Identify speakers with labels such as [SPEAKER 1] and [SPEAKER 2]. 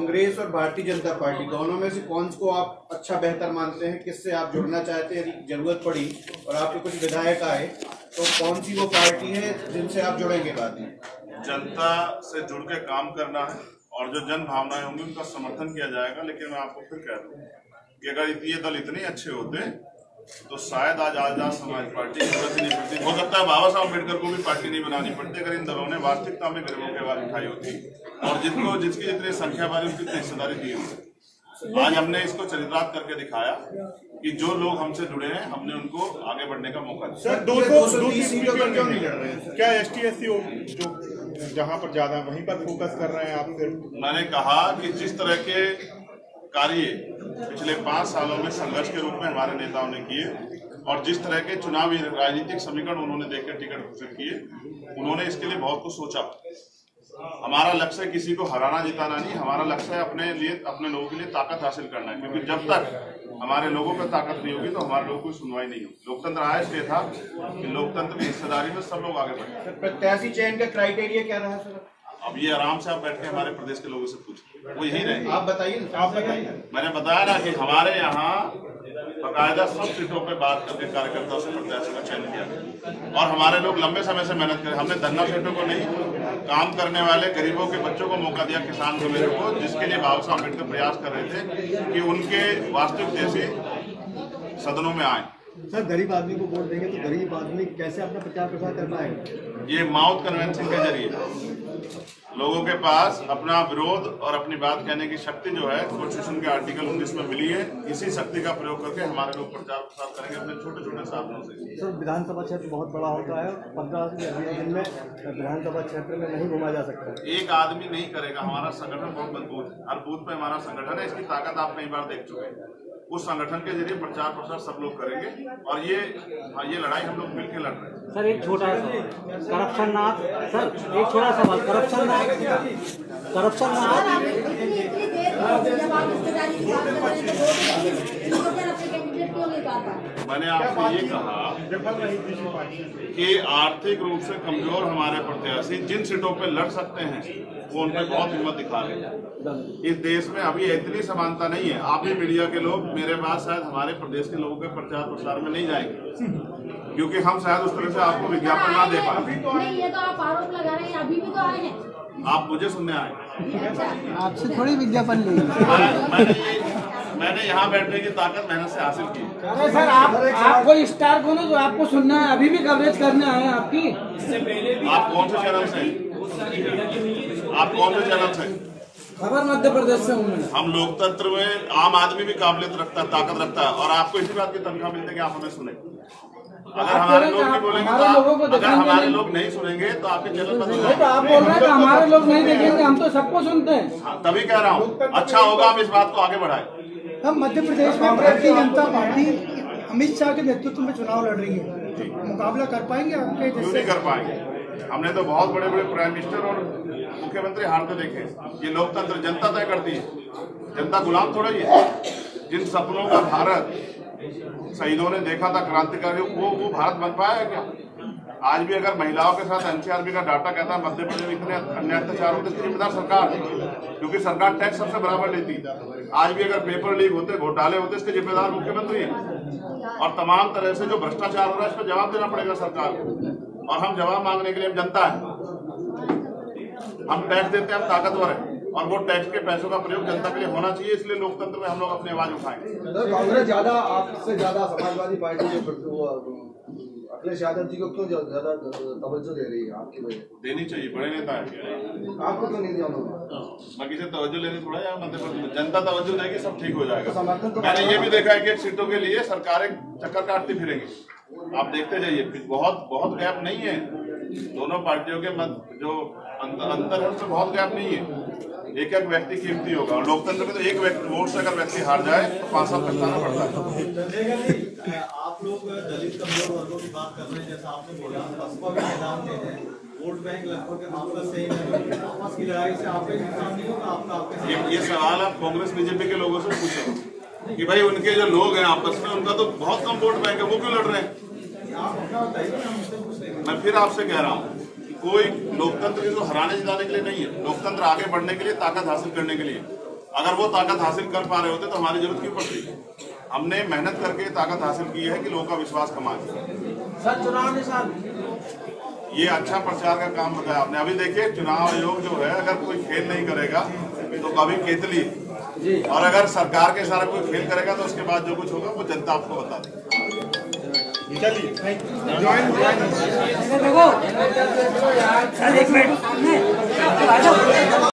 [SPEAKER 1] कांग्रेस और भारतीय जनता पार्टी दोनों में से कौन को आप अच्छा बेहतर मानते हैं? किससे आप जुड़ना चाहते हैं यदि जरूरत पड़ी और आपके कुछ विधायक आए तो कौन सी वो पार्टी है जिनसे आप जुड़ेंगे बाद में?
[SPEAKER 2] जनता से जुड़ के काम करना है और जो जन भावनाएं होंगी उनका समर्थन किया जाएगा। लेकिन मैं आपको फिर कह दूं कि अगर ये दल इतने अच्छे होते तो शायद आज आजाद समाज पार्टी की जरूरत ही नहीं पड़ती। हो सकता है बाबा साहब अम्बेडकर को भी पार्टी नहीं बनानी पड़ती अगर इन दलों ने वास्तविकता में गरीबों की आवाज उठाई होती और जिसकी जितनी संख्या वाली उसकी इतनी हिस्सेदारी दी होती। आज हमने इसको चरितार्थ करके दिखाया कि जो लोग हमसे जुड़े हैं हमने उनको आगे बढ़ने का मौका दिया।
[SPEAKER 3] सर 230 सीटों पर क्यों नहीं लड़ रहे हैं? क्या ST/SC जो जहां पर ज्यादा वहीं पर फोकस कर रहे हैं आप? फिर
[SPEAKER 2] मैंने कहा कि जिस तरह के कार्य पिछले 5 सालों में संघर्ष के रूप में हमारे नेताओं ने किए और जिस तरह के चुनावी राजनीतिक समीकरण उन्होंने देखकर टिकट घोषित किए, उन्होंने इसके लिए बहुत कुछ सोचा। हमारा लक्ष्य किसी को हराना जिताना नहीं, हमारा लक्ष्य है अपने लोगों के लिए ताकत हासिल करना है। क्योंकि जब तक हमारे लोगों पर ताकत नहीं होगी तो हमारे लोगों को सुनवाई नहीं होगी। लोकतंत्र आया इसलिए था कि लोकतंत्र की हिस्सेदारी में सब लोग आगे बढ़े।
[SPEAKER 1] प्रत्याशी चयन का क्राइटेरिया क्या रहा सर?
[SPEAKER 2] अब ये आराम से आप बैठ के हमारे प्रदेश के लोगों से पूछें, वो यही रहे।
[SPEAKER 1] आप बताइए।
[SPEAKER 2] मैंने बताया ना कि हमारे यहाँ बाकायदा सब सीटों पे बात करके कार्यकर्ताओं से प्रत्याशी का चयन किया और हमारे लोग लंबे समय से मेहनत करें। हमने धन्ना सेठों को नहीं, काम करने वाले गरीबों के बच्चों को मौका दिया, किसान गरीबों को, जिसके लिए बाबा साहब अम्बेडकर प्रयास कर रहे थे कि उनके वास्तविक देशी सदनों में आए।
[SPEAKER 4] सर गरीब आदमी को वोट देंगे तो गरीब आदमी कैसे अपना प्रचार प्रसार कर पाएगा?
[SPEAKER 2] ये माउथ कन्वेंशन के जरिए लोगों के पास अपना विरोध और अपनी बात कहने की शक्ति जो है कॉन्स्टिट्यूशन के आर्टिकल 19 में मिली है, इसी शक्ति का प्रयोग करके हमारे लोग प्रचार प्रसार करेंगे अपने छोटे छोटे साधनों से।
[SPEAKER 4] सर विधानसभा क्षेत्र बहुत बड़ा होता है, 15 से 20 दिन में विधानसभा क्षेत्र में नहीं घुमा जा सकता।
[SPEAKER 2] एक आदमी नहीं करेगा, हमारा संगठन बहुत मजबूत है, हर बूथ पे हमारा संगठन है, इसकी ताकत आप कई बार देख चुके हैं। उस संगठन के जरिए प्रचार प्रसार सब लोग करेंगे और ये लड़ाई हम लोग मिलकर लड़ रहे हैं।
[SPEAKER 5] सर एक छोटा सा करप्शन ना, सर एक छोटा सा बात, करप्शन ना
[SPEAKER 2] मैंने आपसे ये कहा कि आर्थिक रूप से कमजोर हमारे प्रत्याशी जिन सीटों पे लड़ सकते हैं वो उन पे बहुत हिम्मत दिखा रहे हैं। इस देश में अभी इतनी समानता नहीं है। आप भी मीडिया के लोग मेरे पास शायद हमारे प्रदेश के लोगों के प्रचार प्रसार में नहीं जाएंगे क्योंकि हम शायद उस तरह से आपको विज्ञापन ना दे पाए।
[SPEAKER 6] ये तो आप आरोप लगा रहे हैं, अभी भी तो आए हैं।
[SPEAKER 2] आप मुझे सुनने आए,
[SPEAKER 4] आपसे थोड़ी विज्ञापन लेंगे।
[SPEAKER 2] मैंने यहाँ बैठने की ताकत मेहनत से हासिल की।
[SPEAKER 5] अरे सर आप कोई स्टार को ना जो आपको सुनना है, अभी भी कवरेज करने आए हैं आपकी।
[SPEAKER 2] आप कौन से चैनल से? आप कौन से चैनल से?
[SPEAKER 5] खबर मध्य प्रदेश से हूँ।
[SPEAKER 2] हम लोकतंत्र में आम आदमी भी काबिलियत रखता है, ताकत रखता है और आपको इसी बात की तनख्वाह मिलती है कि आप हमें सुने। अगर हमारे लोग नहीं बोलेंगे तो अगर हमारे लोग नहीं सुनेंगे तो आपके चैनल बंद हो जाएंगे।
[SPEAKER 5] आप बोल रहे हैं हमारे लोग नहीं देखेंगे, हम तो सबको सुनते हैं।
[SPEAKER 2] तभी कह रहा हूँ अच्छा होगा हम इस बात को आगे बढ़ाएं।
[SPEAKER 4] हम मध्य प्रदेश में भारतीय जनता पार्टी अमित शाह के नेतृत्व में चुनाव लड़ रही है, मुकाबला कर पाएंगे आपके?
[SPEAKER 2] क्यों नहीं कर पाएंगे? हमने तो बहुत बड़े बड़े प्राइम मिनिस्टर और मुख्यमंत्री हारते देखे। ये लोकतंत्र जनता तय करती है, जनता गुलाम थोड़ा ही है। जिन सपनों का भारत शहीदों ने देखा था क्रांतिकारी, वो भारत बन पाया क्या? आज भी अगर महिलाओं के साथ NCRB का डाटा कहता है मध्य प्रदेश में इतने अन्य अत्याचार होते, इसकी जिम्मेदार सरकार है क्योंकि सरकार टैक्स सबसे बराबर लेती है। आज भी अगर पेपर लीक होते, घोटाले होते, इसके जिम्मेदार मुख्यमंत्री है और तमाम तरह से जो भ्रष्टाचार हो रहा है इस पर जवाब देना पड़ेगा सरकार को। और हम जवाब मांगने के लिए हम जनता है, हम टैक्स देते हैं, हम ताकतवर है और वो टैक्स के पैसों का प्रयोग जनता के लिए होना चाहिए। इसलिए लोकतंत्र में हम लोग अपनी आवाज उठाएंगे।
[SPEAKER 4] कांग्रेस ज्यादा आपसे ज्यादा समाजवादी पार्टी जो अखिलेश यादव जी को क्यों ज्यादा तवज्जो दे रही है? आपकी वजह
[SPEAKER 2] देनी चाहिए, बड़े नेता है,
[SPEAKER 4] आपको क्यों नहीं दिया?
[SPEAKER 2] बाकी से तवज्जो लेनी थोड़ा यार, मध्य प्रदेश जनता तवज्जो देगी सब ठीक हो जाएगा।
[SPEAKER 4] समर्थन तो
[SPEAKER 2] मैंने ये भी देखा है कि एक सीटों के लिए सरकारें चक्कर काटती फिरेंगी। आप देखते जाइए, बहुत गैप नहीं है दोनों पार्टियों के मध्य, जो अंतर है उसमें बहुत गैप नहीं है। एक एक व्यक्ति कीमती होगा और लोकतंत्र में तो एक व्यक्ति वोट से अगर व्यक्ति हार जाए तो 5 साल पछताना पड़ता है।
[SPEAKER 7] आप लोग दलित कमजोर वर्गों की बात कर रहे हैं, जैसा आपने बोला बसपा के मैदान में है, वोट बैंक लगभग आपका सही है, आपस की लड़ाई से आपका नुकसान नहीं होगा आपका?
[SPEAKER 2] ये सवाल आप कांग्रेस बीजेपी के लोगों से पूछो कि भाई उनके जो लोग हैं आपस में उनका तो बहुत कम वोट बैंक है, वो क्यों लड़ रहे हैं? मैं फिर आपसे कह रहा हूँ कोई लोकतंत्र को हराने जिताने के लिए नहीं है, लोकतंत्र आगे बढ़ने के लिए, ताकत हासिल करने के लिए। अगर वो ताकत हासिल कर पा रहे होते तो हमारी जरूरत क्यों पड़ती? हमने मेहनत करके ताकत हासिल की है कि लोगों का विश्वास कमा के।
[SPEAKER 5] सर चुनाव निशान
[SPEAKER 2] ये अच्छा प्रचार का काम बताया आपने। अभी देखिए चुनाव आयोग जो है अगर कोई खेल नहीं करेगा तो कभी केतली, और अगर सरकार के सारा कोई खेल करेगा तो उसके बाद जो कुछ होगा वो जनता आपको बता देगी।
[SPEAKER 5] देखो